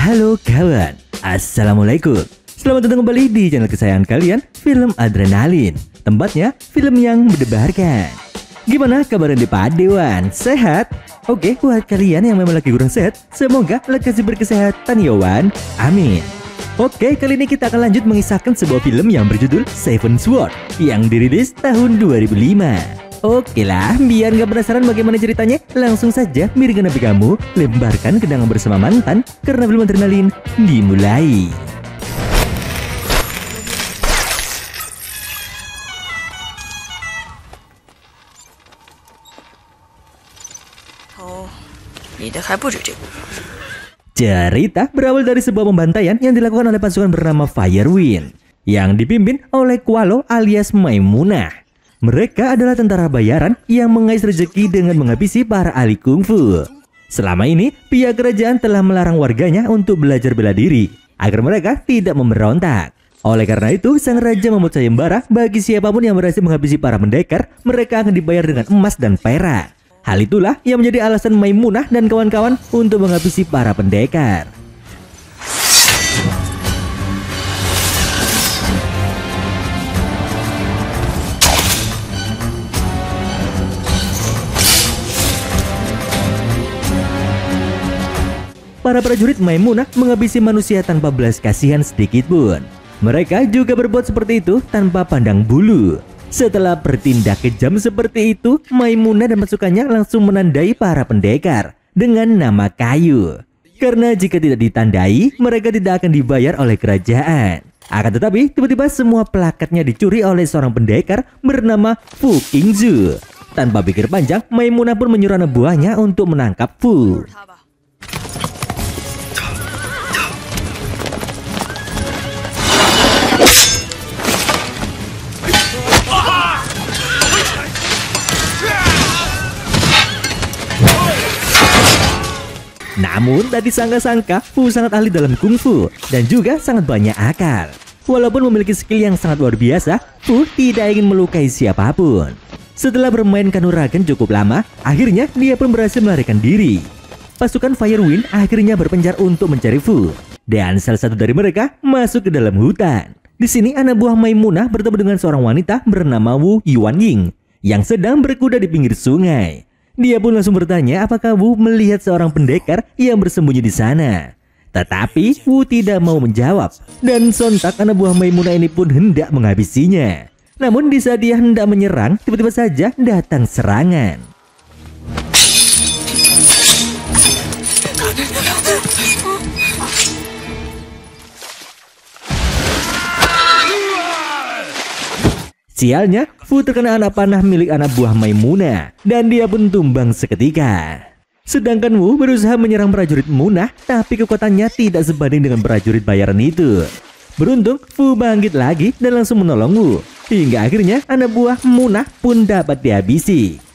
Halo kawan, Assalamualaikum. Selamat datang kembali di channel kesayangan kalian, Film Adrenalin. Tempatnya film yang mendebarkan. Gimana kabarnya di Pak Dewan? Sehat? Oke, buat kalian yang memang lagi kurang sehat, semoga lekas diberi kesehatan ya Wan. Amin. Oke, kali ini kita akan lanjut mengisahkan sebuah film yang berjudul Seven Sword yang dirilis tahun 2005. Oke lah, biar nggak penasaran bagaimana ceritanya, langsung saja miringkan HP kamu, lemparkan kenangan bersama mantan, karena film Adrenalin dimulai. Cerita berawal dari sebuah pembantaian yang dilakukan oleh pasukan bernama Firewind yang dipimpin oleh Kualo alias Maimunah. Mereka adalah tentara bayaran yang mengais rezeki dengan menghabisi para ahli kungfu. Selama ini, pihak kerajaan telah melarang warganya untuk belajar bela diri agar mereka tidak memberontak. Oleh karena itu, sang raja membuat sayembara bagi siapapun yang berhasil menghabisi para pendekar, mereka akan dibayar dengan emas dan perak. Hal itulah yang menjadi alasan Maimunah dan kawan-kawan untuk menghabisi para pendekar. Para prajurit Maimunah menghabisi manusia tanpa belas kasihan sedikit pun. Mereka juga berbuat seperti itu tanpa pandang bulu. Setelah bertindak kejam seperti itu, Maimunah dan pasukannya langsung menandai para pendekar dengan nama kayu. Karena jika tidak ditandai, mereka tidak akan dibayar oleh kerajaan. Akan tetapi, tiba-tiba semua plakatnya dicuri oleh seorang pendekar bernama Fu Qingzu. Tanpa pikir panjang, Maimunah pun menyuruh anak buahnya untuk menangkap Fu. Namun tak disangka-sangka, Fu sangat ahli dalam kungfu dan juga sangat banyak akal. Walaupun memiliki skill yang sangat luar biasa, Fu tidak ingin melukai siapapun. Setelah bermain kanuragan cukup lama, akhirnya dia pun berhasil melarikan diri. Pasukan Firewind akhirnya berpencar untuk mencari Fu, dan salah satu dari mereka masuk ke dalam hutan. Di sini anak buah Maimunah bertemu dengan seorang wanita bernama Wu Yuanying yang sedang berkuda di pinggir sungai. Dia pun langsung bertanya apakah Wu melihat seorang pendekar yang bersembunyi di sana. Tetapi Wu tidak mau menjawab, dan sontak anak buah Maimunah ini pun hendak menghabisinya. Namun di saat dia hendak menyerang, tiba-tiba saja datang serangan. Sialnya, Fu terkena anak panah milik anak buah Maimunah dan dia pun tumbang seketika. Sedangkan Wu berusaha menyerang prajurit Munah, tapi kekuatannya tidak sebanding dengan prajurit bayaran itu. Beruntung, Fu bangkit lagi dan langsung menolong Wu, hingga akhirnya anak buah Munah pun dapat dihabisi.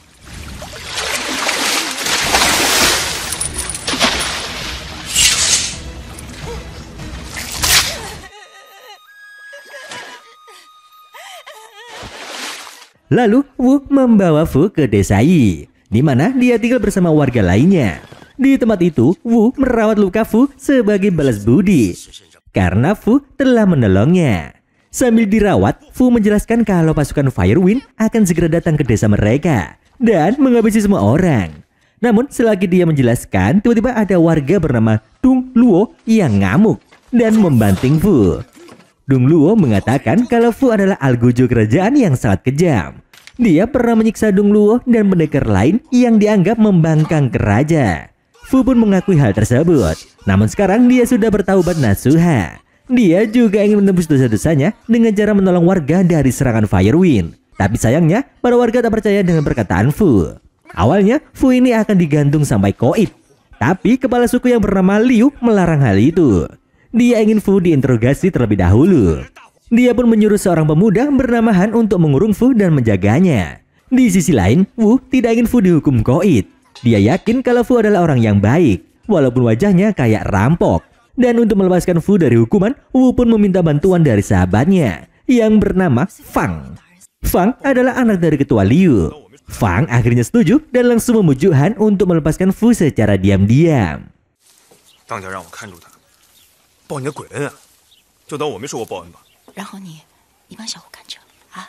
Lalu Wu membawa Fu ke desa Yi, di mana dia tinggal bersama warga lainnya. Di tempat itu, Wu merawat luka Fu sebagai balas budi karena Fu telah menolongnya. Sambil dirawat, Fu menjelaskan kalau pasukan Firewind akan segera datang ke desa mereka dan menghabisi semua orang. Namun selagi dia menjelaskan, tiba-tiba ada warga bernama Dung Luo yang ngamuk dan membanting Fu. Dung Luo mengatakan kalau Fu adalah algojo kerajaan yang sangat kejam. Dia pernah menyiksa Dung Luo dan pendekar lain yang dianggap membangkang ke raja. Fu pun mengakui hal tersebut. Namun sekarang dia sudah bertaubat nasuha. Dia juga ingin menembus dosa-dosanya dengan cara menolong warga dari serangan Firewind. Tapi sayangnya, para warga tak percaya dengan perkataan Fu. Awalnya, Fu ini akan digantung sampai koit. Tapi kepala suku yang bernama Liu melarang hal itu. Dia ingin Fu diinterogasi terlebih dahulu. Dia pun menyuruh seorang pemuda bernama Han untuk mengurung Fu dan menjaganya. Di sisi lain, Wu tidak ingin Fu dihukum koit. Dia yakin kalau Fu adalah orang yang baik, walaupun wajahnya kayak rampok. Dan untuk melepaskan Fu dari hukuman, Wu pun meminta bantuan dari sahabatnya yang bernama Fang. Fang adalah anak dari ketua Liu. Fang akhirnya setuju dan langsung memujuk Han untuk melepaskan Fu secara diam-diam. 报你的鬼恩啊！就当我没受过报恩吧。然后你帮小虎看着啊。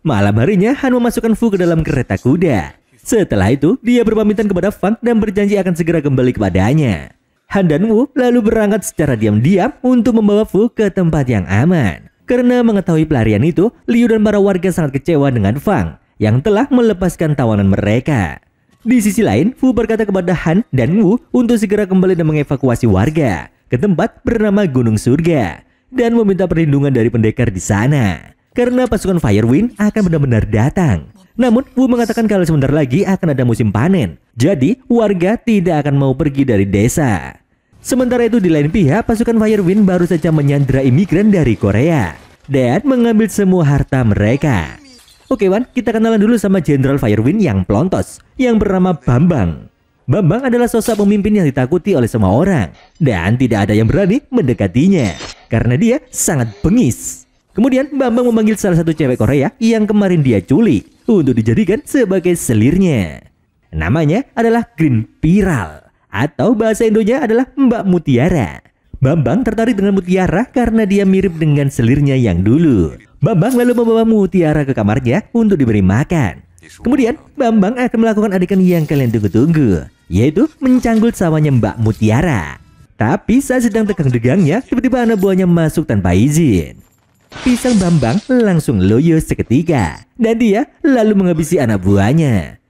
Malam harinya, Han memasukkan Fu ke dalam kereta kuda. Setelah itu, dia berpamitan kepada Fang dan berjanji akan segera kembali kepadanya. Han dan Wu lalu berangkat secara diam-diam untuk membawa Fu ke tempat yang aman. Karena mengetahui pelarian itu, Liu dan para warga sangat kecewa dengan Fang yang telah melepaskan tawanan mereka. Di sisi lain, Fu berkata kepada Han dan Wu untuk segera kembali dan mengevakuasi warga ke tempat bernama Gunung Surga dan meminta perlindungan dari pendekar di sana. Karena pasukan Firewind akan benar-benar datang. Namun, Wu mengatakan kalau sebentar lagi akan ada musim panen. Jadi, warga tidak akan mau pergi dari desa. Sementara itu di lain pihak, pasukan Firewind baru saja menyandra imigran dari Korea dan mengambil semua harta mereka. Oke Wan, kita kenalan dulu sama Jenderal Firewind yang pelontos, yang bernama Bambang. Bambang adalah sosok pemimpin yang ditakuti oleh semua orang dan tidak ada yang berani mendekatinya karena dia sangat bengis. Kemudian Bambang memanggil salah satu cewek Korea yang kemarin dia culik untuk dijadikan sebagai selirnya. Namanya adalah Green Piral atau bahasa Indonya adalah Mbak Mutiara. Bambang tertarik dengan Mutiara karena dia mirip dengan selirnya yang dulu. Bambang lalu membawa Mutiara ke kamarnya untuk diberi makan. Kemudian Bambang akan melakukan adegan yang kalian tunggu-tunggu, yaitu mencangkul sawahnya Mbak Mutiara. Tapi saat sedang tegang-tegangnya, tiba-tiba anak buahnya masuk tanpa izin. Pisang Bambang langsung loyo seketika dan dia lalu menghabisi anak buahnya.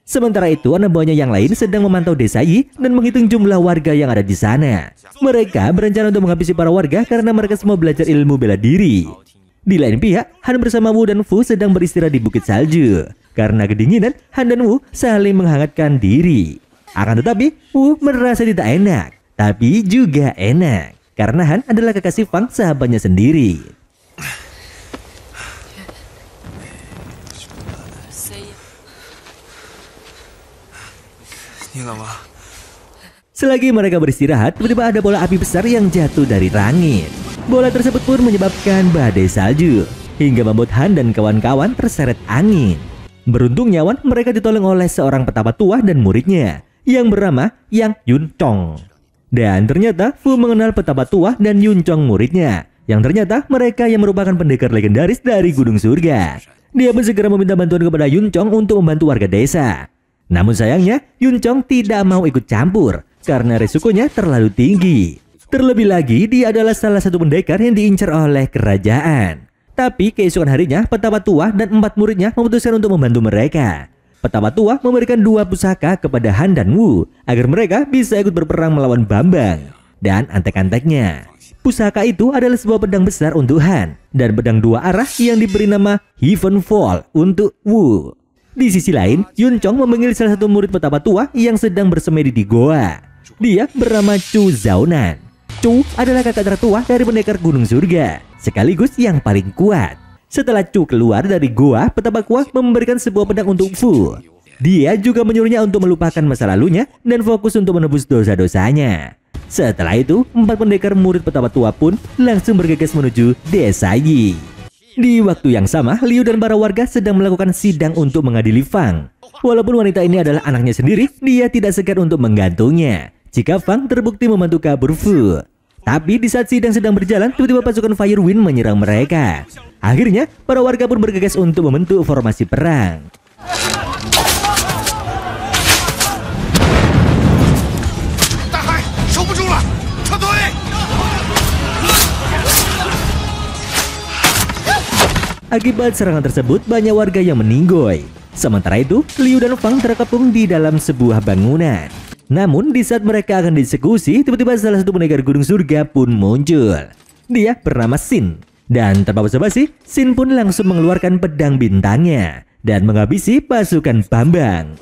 Sementara itu, anak buahnya yang lain sedang memantau desa Yi dan menghitung jumlah warga yang ada di sana. Mereka berencana untuk menghabisi para warga karena mereka semua belajar ilmu bela diri. Di lain pihak, Han bersama Wu dan Fu sedang beristirahat di Bukit Salju. Karena kedinginan, Han dan Wu saling menghangatkan diri. Akan tetapi, Wu merasa tidak enak, tapi juga enak. Karena Han adalah kekasih Fang, sahabatnya sendiri. Selagi mereka beristirahat, tiba-tiba ada bola api besar yang jatuh dari langit. Bola tersebut pun menyebabkan badai salju, hingga membuat Han dan kawan-kawan terseret angin. Beruntungnya Wan, mereka ditolong oleh seorang petapa tua dan muridnya yang bernama Yang Yun Chong. Dan ternyata Fu mengenal petapa tua dan Yun Chong muridnya, yang ternyata mereka yang merupakan pendekar legendaris dari Gunung Surga. Dia pun segera meminta bantuan kepada Yun Chong untuk membantu warga desa. Namun sayangnya Yun Chong tidak mau ikut campur karena resikonya terlalu tinggi. Terlebih lagi dia adalah salah satu pendekar yang diincar oleh kerajaan. Tapi keesokan harinya, petapa tua dan 4 muridnya memutuskan untuk membantu mereka. Petapa tua memberikan 2 pusaka kepada Han dan Wu agar mereka bisa ikut berperang melawan Bambang dan antek-anteknya. Pusaka itu adalah sebuah pedang besar untuk Han dan pedang 2 arah yang diberi nama Heaven Fall untuk Wu. Di sisi lain, Yun Chong memanggil salah satu murid petapa tua yang sedang bersemedi di goa. Dia bernama Chu Zhaonan. Chu adalah kakak tertua dari pendekar Gunung Surga, sekaligus yang paling kuat. Setelah Chu keluar dari goa, petapa tua memberikan sebuah pedang untuk Fu. Dia juga menyuruhnya untuk melupakan masa lalunya dan fokus untuk menebus dosa-dosanya. Setelah itu, 4 pendekar murid petapa tua pun langsung bergegas menuju desa Yi. Di waktu yang sama, Liu dan para warga sedang melakukan sidang untuk mengadili Fang. Walaupun wanita ini adalah anaknya sendiri, dia tidak segan untuk menggantungnya jika Fang terbukti membantu kabur Fu. Tapi di saat sidang sedang berjalan, tiba-tiba pasukan Firewind menyerang mereka. Akhirnya, para warga pun bergegas untuk membentuk formasi perang. Akibat serangan tersebut, banyak warga yang meninggoy. Sementara itu, Liu dan Fang terkepung di dalam sebuah bangunan. Namun, di saat mereka akan dieksekusi, tiba-tiba salah satu pendekar Gunung Surga pun muncul. Dia bernama Xin. Dan tanpa basa-basi, Xin pun langsung mengeluarkan pedang bintangnya dan menghabisi pasukan Bambang.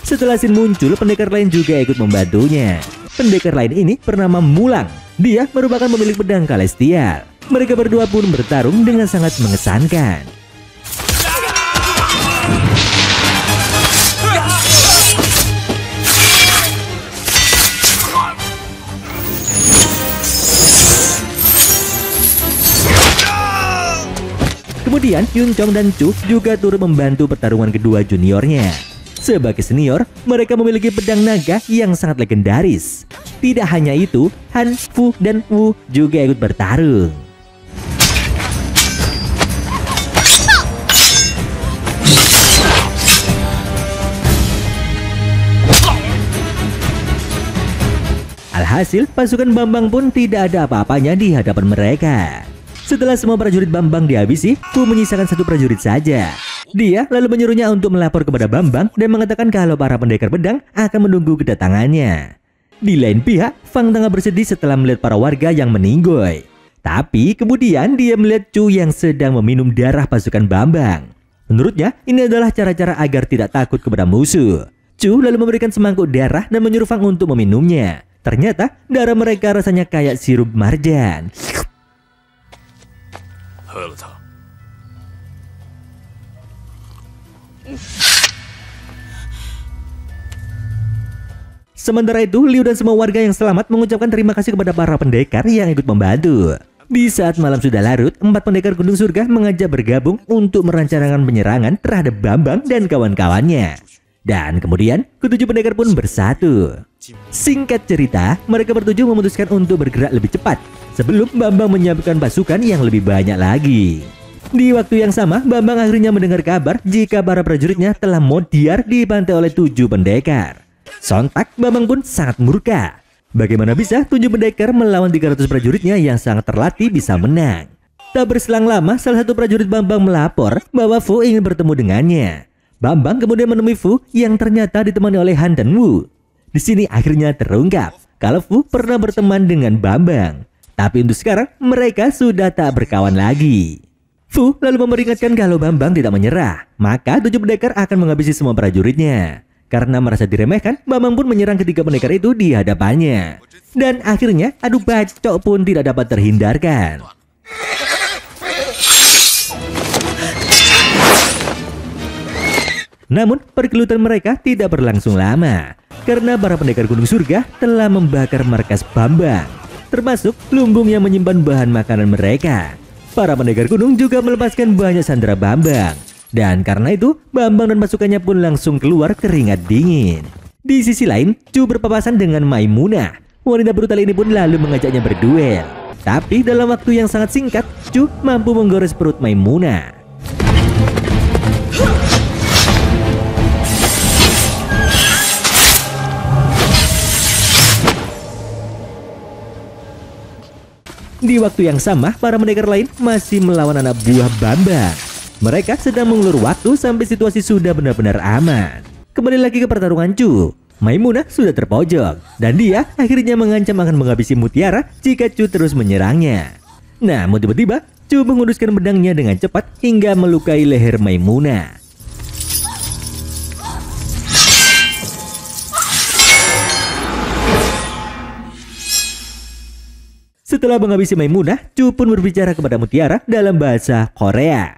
Setelah Xin muncul, pendekar lain juga ikut membantunya. Pendekar lain ini bernama Mulang. Dia merupakan pemilik pedang Celestial. Mereka berdua pun bertarung dengan sangat mengesankan. Kemudian Yunchong dan Chu juga turut membantu pertarungan kedua juniornya. Sebagai senior, mereka memiliki pedang naga yang sangat legendaris. Tidak hanya itu, Han, Fu, dan Wu juga ikut bertarung. Alhasil, pasukan Bambang pun tidak ada apa-apanya di hadapan mereka. Setelah semua prajurit Bambang dihabisi, Fu menyisakan satu prajurit saja. Dia lalu menyuruhnya untuk melapor kepada Bambang dan mengatakan kalau para pendekar pedang akan menunggu kedatangannya. Di lain pihak, Fang tengah bersedih setelah melihat para warga yang meninggoy. Tapi kemudian dia melihat Chu yang sedang meminum darah pasukan Bambang. Menurutnya, ini adalah cara-cara agar tidak takut kepada musuh. Chu lalu memberikan semangkuk darah dan menyuruh Fang untuk meminumnya. Ternyata darah mereka rasanya kayak sirup marjan. 喝了它。 Sementara itu, Liu dan semua warga yang selamat mengucapkan terima kasih kepada para pendekar yang ikut membantu. Di saat malam sudah larut, 4 pendekar Gunung Surga mengajak bergabung untuk merencanakan penyerangan terhadap Bambang dan kawan-kawannya. Dan kemudian, ketujuh pendekar pun bersatu. Singkat cerita, mereka bertujuh memutuskan untuk bergerak lebih cepat sebelum Bambang menyiapkan pasukan yang lebih banyak lagi. Di waktu yang sama, Bambang akhirnya mendengar kabar jika para prajuritnya telah modiar dibantai oleh 7 pendekar. Sontak, Bambang pun sangat murka. Bagaimana bisa 7 pendekar melawan 300 prajuritnya yang sangat terlatih bisa menang? Tak berselang lama, salah satu prajurit Bambang melapor bahwa Fu ingin bertemu dengannya. Bambang kemudian menemui Fu yang ternyata ditemani oleh Han dan Wu. Di sini akhirnya terungkap kalau Fu pernah berteman dengan Bambang. Tapi untuk sekarang mereka sudah tak berkawan lagi. Fu lalu memperingatkan kalau Bambang tidak menyerah, maka 7 pendekar akan menghabisi semua prajuritnya. Karena merasa diremehkan, Bambang pun menyerang ketiga pendekar itu di hadapannya. Dan akhirnya adu bacok pun tidak dapat terhindarkan. Namun pergelutan mereka tidak berlangsung lama. Karena para pendekar Gunung Surga telah membakar markas Bambang, termasuk lumbung yang menyimpan bahan makanan mereka. Para pendekar gunung juga melepaskan banyak sandera Bambang. Dan karena itu, Bambang dan pasukannya pun langsung keluar keringat dingin. Di sisi lain, Chu berpapasan dengan Maimunah. Wanita brutal ini pun lalu mengajaknya berduel. Tapi dalam waktu yang sangat singkat, Chu mampu menggores perut Maimunah. Di waktu yang sama, para pendekar lain masih melawan anak buah Bambang. Mereka sedang mengulur waktu sampai situasi sudah benar-benar aman. Kembali lagi ke pertarungan Chu. Maimunah sudah terpojok dan dia akhirnya mengancam akan menghabisi Mutiara jika Chu terus menyerangnya. Namun tiba-tiba Chu mengunduskan pedangnya dengan cepat hingga melukai leher Maimunah. Setelah menghabisi Maimunah, Chu pun berbicara kepada Mutiara dalam bahasa Korea.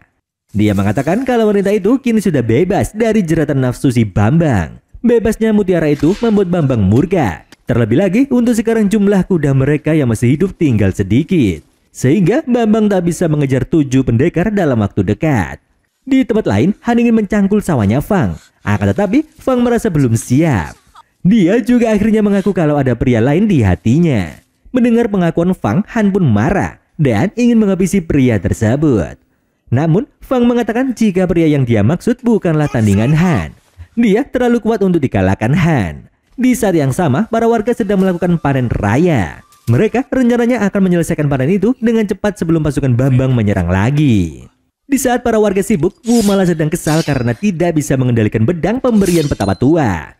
Dia mengatakan kalau wanita itu kini sudah bebas dari jeratan nafsu si Bambang. Bebasnya Mutiara itu membuat Bambang murka. Terlebih lagi untuk sekarang jumlah kuda mereka yang masih hidup tinggal sedikit. Sehingga Bambang tak bisa mengejar 7 pendekar dalam waktu dekat. Di tempat lain, Han ingin mencangkul sawahnya Fang. Akan tetapi, Fang merasa belum siap. Dia juga akhirnya mengaku kalau ada pria lain di hatinya. Mendengar pengakuan Fang, Han pun marah dan ingin menghabisi pria tersebut. Namun, Fang mengatakan jika pria yang dia maksud bukanlah tandingan Han. Dia terlalu kuat untuk dikalahkan Han. Di saat yang sama, para warga sedang melakukan panen raya. Mereka rencananya akan menyelesaikan panen itu dengan cepat sebelum pasukan Bambang menyerang lagi. Di saat para warga sibuk, Wu malah sedang kesal karena tidak bisa mengendalikan pedang pemberian petapa tua.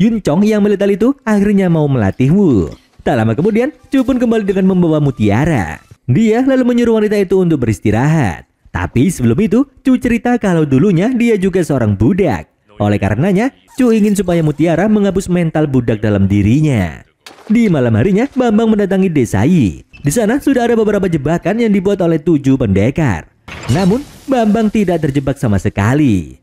Yunchong yang melihat hal itu akhirnya mau melatih Wu. Tak lama kemudian, Chu pun kembali dengan membawa Mutiara. Dia lalu menyuruh wanita itu untuk beristirahat. Tapi sebelum itu, Chu cerita kalau dulunya dia juga seorang budak. Oleh karenanya, Chu ingin supaya Mutiara menghapus mental budak dalam dirinya. Di malam harinya, Bambang mendatangi desa Yi. Di sana sudah ada beberapa jebakan yang dibuat oleh 7 pendekar. Namun, Bambang tidak terjebak sama sekali.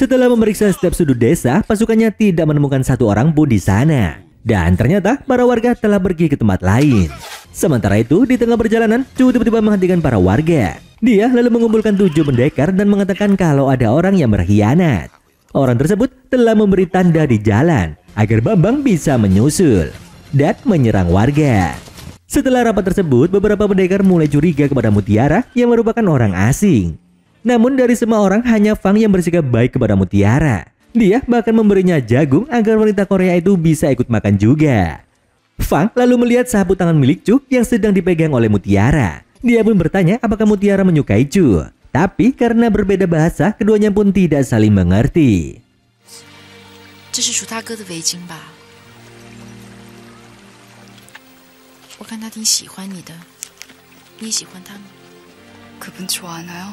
Setelah memeriksa setiap sudut desa, pasukannya tidak menemukan satu orang pun di sana. Dan ternyata para warga telah pergi ke tempat lain. Sementara itu, di tengah perjalanan, Chu tiba-tiba menghentikan para warga. Dia lalu mengumpulkan 7 pendekar dan mengatakan kalau ada orang yang berkhianat. Orang tersebut telah memberi tanda di jalan agar Bambang bisa menyusul dan menyerang warga. Setelah rapat tersebut, beberapa pendekar mulai curiga kepada Mutiara yang merupakan orang asing. Namun dari semua orang, hanya Fang yang bersikap baik kepada Mutiara. Dia bahkan memberinya jagung agar wanita Korea itu bisa ikut makan juga. Fang lalu melihat sapu tangan milik Chu yang sedang dipegang oleh Mutiara. Dia pun bertanya apakah Mutiara menyukai Chu. Tapi karena berbeda bahasa, keduanya pun tidak saling mengerti. 这是楚大哥的围巾吧？我看他挺喜欢你的，你也喜欢他吗？ 그분 좋아하나요?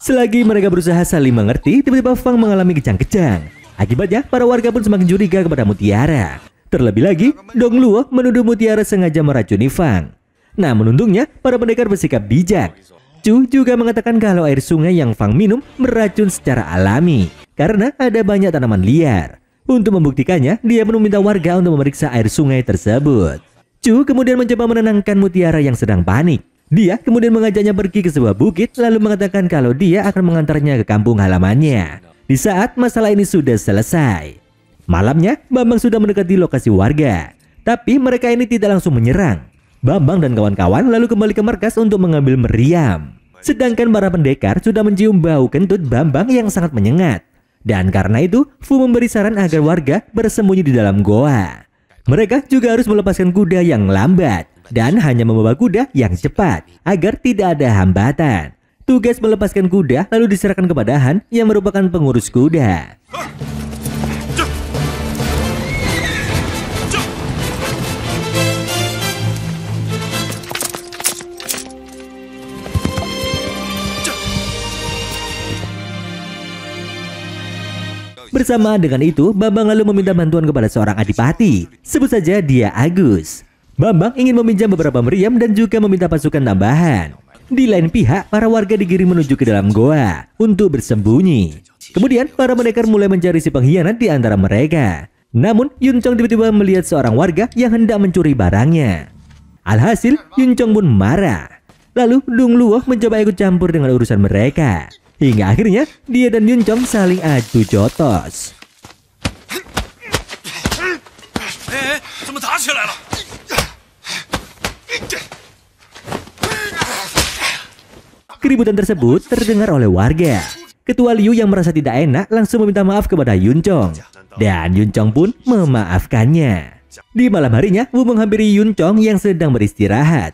Selagi mereka berusaha saling mengerti, tiba-tiba Fang mengalami kejang-kejang. Akibatnya, para warga pun semakin curiga kepada Mutiara. Terlebih lagi, Dong Luo menuduh Mutiara sengaja meracuni Fang. Namun untungnya, para pendekar bersikap bijak. Chu juga mengatakan kalau air sungai yang Fang minum beracun secara alami karena ada banyak tanaman liar. Untuk membuktikannya, dia pun meminta warga untuk memeriksa air sungai tersebut. Chu kemudian mencoba menenangkan Mutiara yang sedang panik. Dia kemudian mengajaknya pergi ke sebuah bukit lalu mengatakan kalau dia akan mengantarnya ke kampung halamannya. Di saat masalah ini sudah selesai. Malamnya, Bambang sudah mendekati lokasi warga. Tapi mereka ini tidak langsung menyerang. Bambang dan kawan-kawan lalu kembali ke markas untuk mengambil meriam. Sedangkan para pendekar sudah mencium bau kentut Bambang yang sangat menyengat. Dan karena itu, Fu memberi saran agar warga bersembunyi di dalam goa. Mereka juga harus melepaskan kuda yang lambat dan hanya membawa kuda yang cepat agar tidak ada hambatan. Tugas melepaskan kuda lalu diserahkan kepada Han yang merupakan pengurus kuda. Bersama dengan itu, Bambang lalu meminta bantuan kepada seorang adipati. Sebut saja dia Agus. Bambang ingin meminjam beberapa meriam dan juga meminta pasukan tambahan. Di lain pihak, para warga digiring menuju ke dalam goa untuk bersembunyi. Kemudian, para pendekar mulai mencari si pengkhianat di antara mereka. Namun, Yun Chong tiba-tiba melihat seorang warga yang hendak mencuri barangnya. Alhasil, Yun Chong pun marah. Lalu, Dong Luo mencoba ikut campur dengan urusan mereka. Hingga akhirnya dia dan Yun Chong saling adu jotos. Keributan tersebut terdengar oleh warga. Ketua Liu yang merasa tidak enak langsung meminta maaf kepada Yun Chong. Dan Yun Chong pun memaafkannya. Di malam harinya, Wu menghampiri Yun Chong yang sedang beristirahat.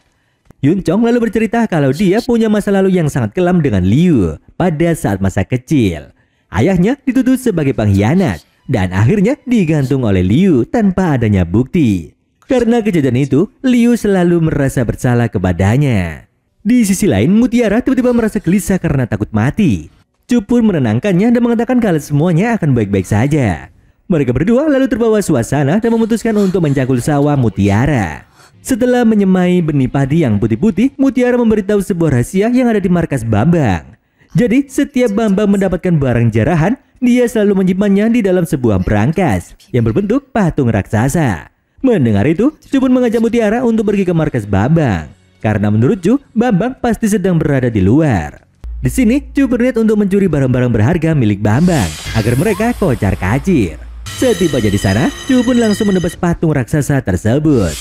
Yun Chong lalu bercerita kalau dia punya masa lalu yang sangat kelam dengan Liu pada saat masa kecil. Ayahnya dituduh sebagai pengkhianat dan akhirnya digantung oleh Liu tanpa adanya bukti. Karena kejadian itu, Liu selalu merasa bersalah kepadanya. Di sisi lain, Mutiara tiba-tiba merasa gelisah karena takut mati. Chu pun menenangkannya dan mengatakan kalau semuanya akan baik-baik saja. Mereka berdua lalu terbawa suasana dan memutuskan untuk mencangkul sawah Mutiara. Setelah menyemai benih padi yang putih-putih, Mutiara memberitahu sebuah rahasia yang ada di markas Bambang. Jadi, setiap Bambang mendapatkan barang jarahan, dia selalu menyimpannya di dalam sebuah brankas yang berbentuk patung raksasa. Mendengar itu, Chu pun mengajak Mutiara untuk pergi ke markas Bambang. Karena menurut Chu, Bambang pasti sedang berada di luar. Di sini, Chu berniat untuk mencuri barang-barang berharga milik Bambang agar mereka kocar-kacir. Setibanya di sana, Chu pun langsung menebas patung raksasa tersebut.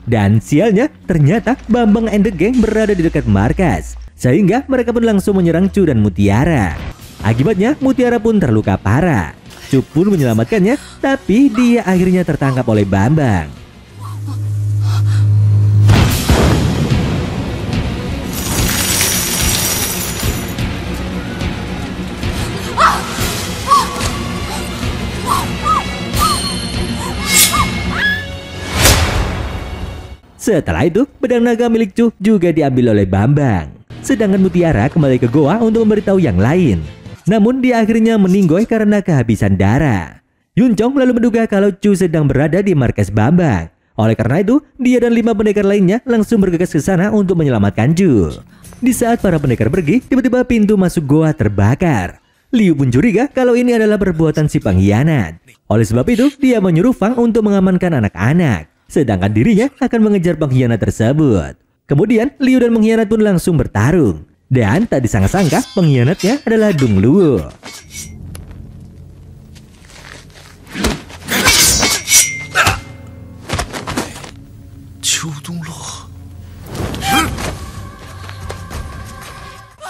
Dan sialnya, ternyata Bambang and the Gang berada di dekat markas. Sehingga mereka pun langsung menyerang Chu dan Mutiara. Akibatnya, Mutiara pun terluka parah. Chu pun menyelamatkannya, tapi dia akhirnya tertangkap oleh Bambang. Setelah itu, pedang naga milik Chu juga diambil oleh Bambang. Sedangkan Mutiara kembali ke goa untuk memberitahu yang lain. Namun dia akhirnya meninggoy karena kehabisan darah. Yun Chong lalu menduga kalau Chu sedang berada di markas Bambang. Oleh karena itu, dia dan 5 pendekar lainnya langsung bergegas ke sana untuk menyelamatkan Chu. Di saat para pendekar pergi, tiba-tiba pintu masuk goa terbakar. Liu pun curiga kalau ini adalah perbuatan si pengkhianat. Oleh sebab itu, dia menyuruh Fang untuk mengamankan anak-anak, sedangkan dirinya akan mengejar pengkhianat tersebut. Kemudian, Liu dan pengkhianat pun langsung bertarung. Dan tak disangka-sangka, pengkhianatnya adalah Dong Luo.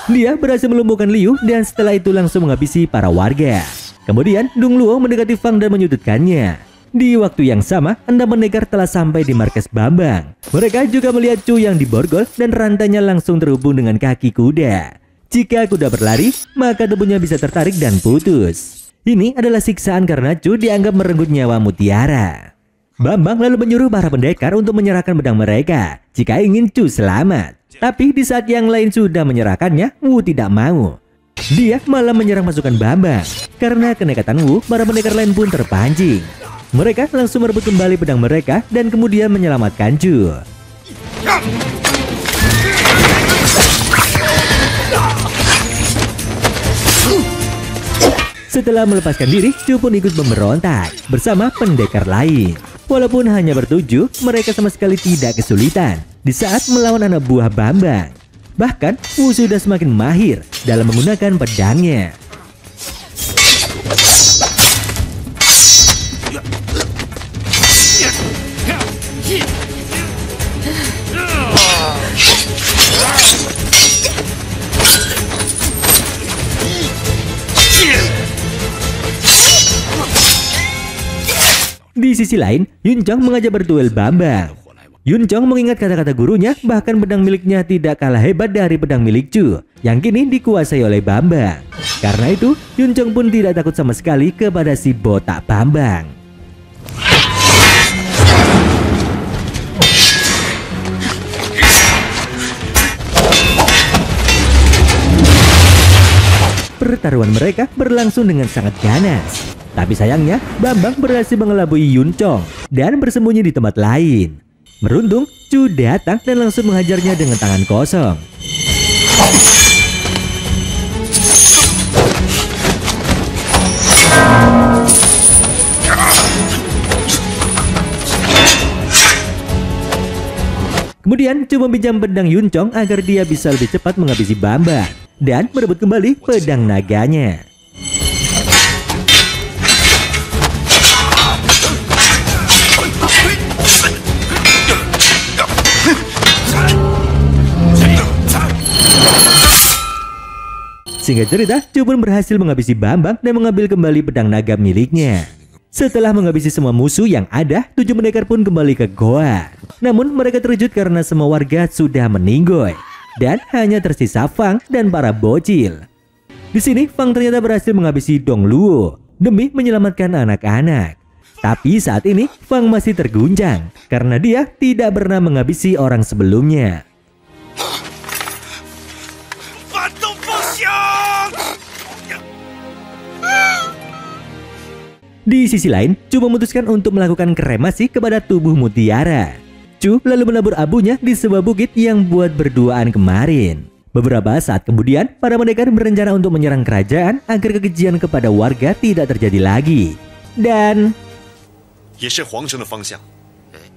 Dia berhasil melumpuhkan Liu dan setelah itu langsung menghabisi para warga. Kemudian Dong Luo mendekati Fang dan menyudutkannya. Di waktu yang sama, 6 pendekar telah sampai di markas Bambang. Mereka juga melihat Chu yang diborgol dan rantainya langsung terhubung dengan kaki kuda. Jika kuda berlari, maka tubuhnya bisa tertarik dan putus. Ini adalah siksaan karena Chu dianggap merenggut nyawa Mutiara. Bambang lalu menyuruh para pendekar untuk menyerahkan pedang mereka jika ingin Chu selamat. Tapi di saat yang lain sudah menyerahkannya, Wu tidak mau. Dia malah menyerang pasukan Bambang. Karena kenekatan Wu, para pendekar lain pun terpancing. Mereka langsung merebut kembali pedang mereka dan kemudian menyelamatkan Chu. Setelah melepaskan diri, Chu pun ikut memberontak bersama pendekar lain. Walaupun hanya bertujuh, mereka sama sekali tidak kesulitan di saat melawan anak buah Bambang. Bahkan, Wu sudah semakin mahir dalam menggunakan pedangnya. Di sisi lain, Yun Chong mengajak berduel Bambang. Yun Chong mengingat kata-kata gurunya, bahkan pedang miliknya tidak kalah hebat dari pedang milik Chu yang kini dikuasai oleh Bambang. Karena itu, Yun Chong pun tidak takut sama sekali kepada si botak Bambang. Pertarungan mereka berlangsung dengan sangat ganas. Tapi sayangnya, Bambang berhasil mengelabui Yun Chong dan bersembunyi di tempat lain. Beruntung, Chu datang dan langsung menghajarnya dengan tangan kosong. Kemudian, Chu meminjam pedang Yun Chong agar dia bisa lebih cepat menghabisi Bambang dan merebut kembali pedang naganya. Singkat cerita, Chu pun berhasil menghabisi Bambang dan mengambil kembali pedang naga miliknya. Setelah menghabisi semua musuh yang ada, 7 pendekar pun kembali ke goa. Namun mereka terkejut karena semua warga sudah meninggoy dan hanya tersisa Fang dan para bocil. Di sini Fang ternyata berhasil menghabisi Dong Luo demi menyelamatkan anak-anak. Tapi saat ini Fang masih terguncang karena dia tidak pernah menghabisi orang sebelumnya. Di sisi lain, Chu memutuskan untuk melakukan kremasi kepada tubuh Mutiara. Chu lalu menabur abunya di sebuah bukit yang buat berduaan kemarin. Beberapa saat kemudian, para pendekar berencana untuk menyerang kerajaan agar kekejian kepada warga tidak terjadi lagi. Dan 也是皇城的方向，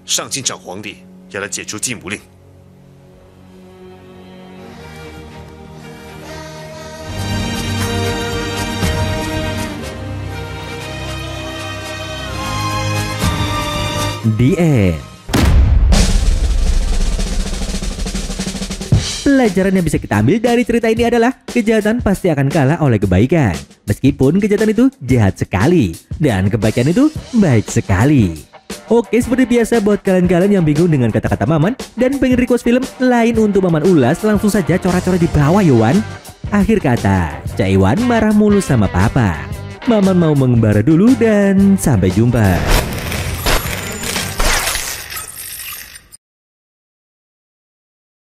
上京找皇帝，要他解除禁捕令。 The End. Pelajaran yang bisa kita ambil dari cerita ini adalah kejahatan pasti akan kalah oleh kebaikan. Meskipun kejahatan itu jahat sekali dan kebaikan itu baik sekali. Oke, seperti biasa buat kalian-kalian yang bingung dengan kata-kata Maman dan pengen request film lain untuk Maman ulas, langsung saja coret-coret di bawah Yowan. Akhir kata, Cak Iwan marah mulu sama papa. Maman mau mengembara dulu dan sampai jumpa.